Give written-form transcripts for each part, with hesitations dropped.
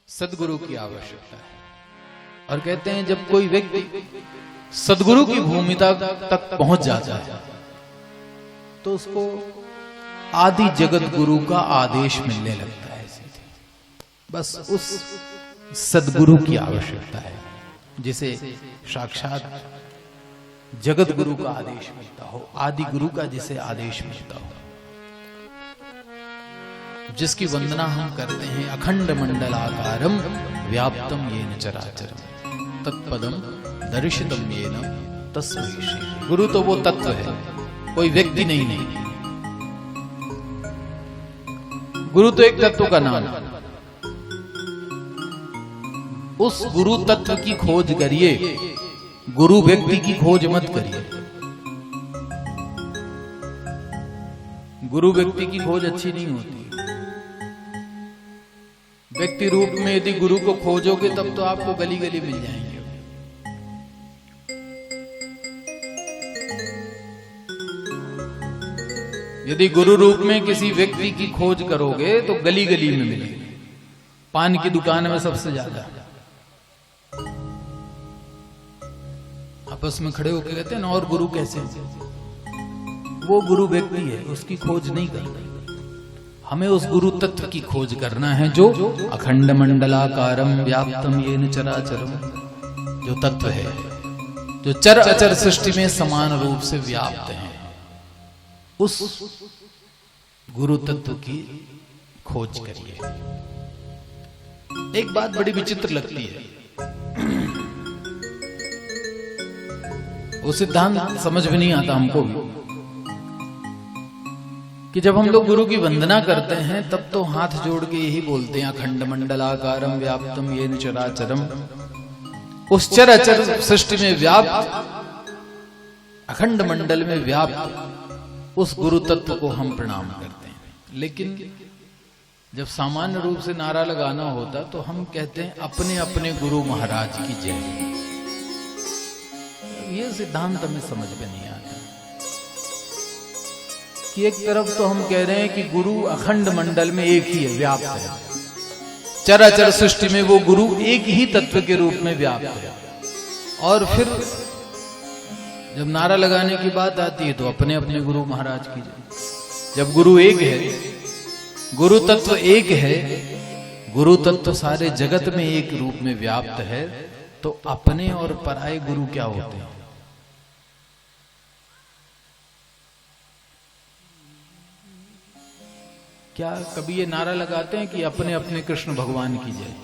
सदगुरु की आवश्यकता है। और कहते हैं जब कोई व्यक्ति सदगुरु की भूमिका तक पहुंच जाता है तो उसको आदि जगत गुरु का आदेश मिलने लगता है। बस उस सदगुरु की आवश्यकता है जिसे साक्षात जगत गुरु का आदेश मिलता हो, आदि गुरु का जिसे आदेश मिलता हो, जिसकी वंदना हम करते हैं। अखंड मंडलाकारम व्याप्तम येन चराचरम तत्पदम दर्शितम येन तस्मै श्री। गुरु तो वो तत्व है, कोई व्यक्ति नहीं। गुरु तो एक तत्व का नाम है। उस गुरु तत्व की खोज करिए, गुरु व्यक्ति की खोज मत करिए। गुरु व्यक्ति की खोज अच्छी नहीं होती। व्यक्ति रूप में यदि गुरु को खोजोगे तब तो आपको गली गली मिल जाएंगे। यदि गुरु रूप में किसी व्यक्ति की खोज करोगे तो गली गली में मिलेंगे। पान की दुकान में सबसे ज्यादा आपस में खड़े होकर कहते हैं ना, और गुरु कैसे? वो गुरु व्यक्ति है, उसकी खोज नहीं करना। हमें उस गुरु तत्व की खोज करना है जो अखंड मंडलाकारम व्याप्तम येन चराचरम, जो तत्व है, जो चर अचर सृष्टि में समान रूप से व्याप्त है। उस गुरु तत्व की खोज करिए। एक बात बड़ी विचित्र लगती है, वो सिद्धांत समझ में नहीं आता हमको भी, कि जब हम लोग गुरु की वंदना करते हैं तब तो हाथ जोड़ के यही बोलते हैं अखंड मंडलाकारम व्याप्तम येन चराचरम। उस चर अचर सृष्टि में व्याप्त, अखंड मंडल में व्याप्त उस गुरु तत्व को हम प्रणाम करते हैं। लेकिन जब सामान्य रूप से नारा लगाना होता तो हम कहते हैं अपने अपने गुरु महाराज की जय। ये सिद्धांत हमें समझ में नहीं आता कि एक तरफ तो हम कह रहे हैं कि गुरु अखंड मंडल में एक ही है, व्याप्त है। चराचर सृष्टि में वो गुरु एक ही तत्व के रूप में व्याप्त है। और फिर जब नारा लगाने की बात आती है तो अपने अपने गुरु महाराज की जय। जब गुरु एक है, गुरु तत्व एक है, गुरु तत्व सारे जगत में एक रूप में व्याप्त है, तो अपने और पराये गुरु क्या होते हैं? क्या कभी ये नारा लगाते हैं कि अपने अपने कृष्ण भगवान की जय?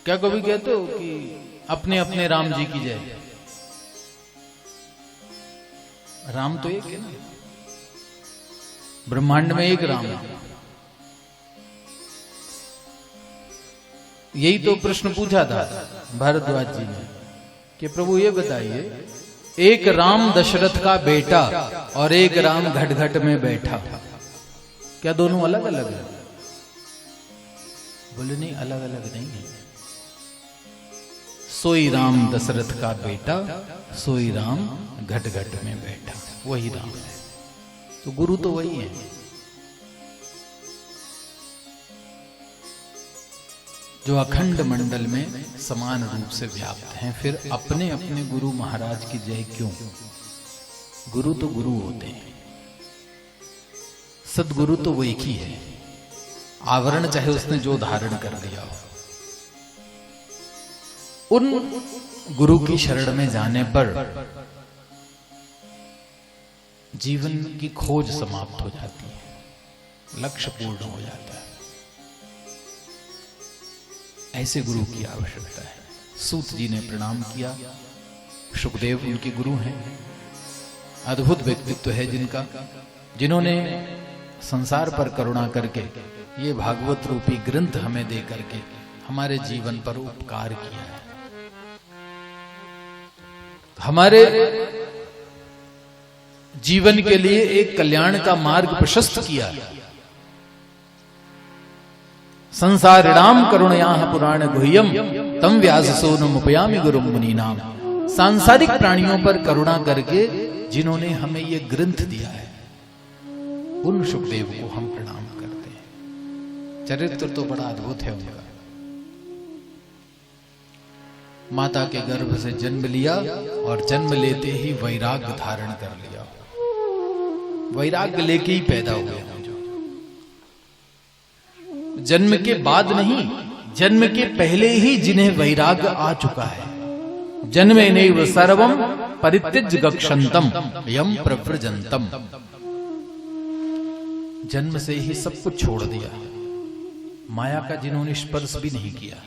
क्या कभी कहते हो कि अपने अपने राम जी की जय? राम तो एक है ना, ब्रह्मांड में एक राम है। यही तो प्रश्न पूछा था भारद्वाज जी ने कि प्रभु ये बताइए, एक राम दशरथ का बेटा और एक राम घट घट में बैठा, क्या दोनों अलग अलग है? बोले नहीं, अलग अलग नहीं है। सोई राम दशरथ का बेटा, सोई राम घट घट में बैठा, वही राम है। तो गुरु तो वही है। जो अखंड मंडल में समान रूप से व्याप्त हैं। फिर अपने अपने गुरु महाराज की जय क्यों? गुरु तो गुरु होते हैं, सदगुरु तो वो एक ही है। आवरण चाहे उसने जो धारण कर दिया हो, उन गुरु की शरण में जाने पर जीवन की खोज समाप्त हो जाती है, लक्ष्य पूर्ण हो जाता है। ऐसे गुरु की आवश्यकता है। सूत जी ने प्रणाम किया, सुखदेव उनके गुरु हैं। अद्भुत व्यक्तित्व है जिनका, जिन्होंने संसार पर करुणा करके ये भागवत रूपी ग्रंथ हमें दे करके हमारे जीवन पर उपकार किया है, हमारे जीवन के लिए एक कल्याण का मार्ग प्रशस्त किया है। संसारिणाम करुणयाः पुराण गुह्यम तम व्यास सोनमुपयामि गुरुम मुनीनाम। सांसारिक प्राणियों पर करुणा करके जिन्होंने हमें ये ग्रंथ दिया है, उन सुखदेव को हम प्रणाम करते हैं। चरित्र तो बड़ा अद्भुत है उनका। माता के गर्भ से जन्म लिया और जन्म लेते ही वैराग्य धारण कर लिया। वैराग्य लेके ही पैदा हुए हैं जो। जन्म के बाद नहीं, जन्म के पहले ही जिन्हें वैराग्य आ चुका है। जन्मे नैव सर्वम परित्यज्य गक्षन्तम यम प्रव्रजन्तम। जन्म से ही सब कुछ छोड़ दिया, माया का जिन्होंने स्पर्श भी नहीं किया।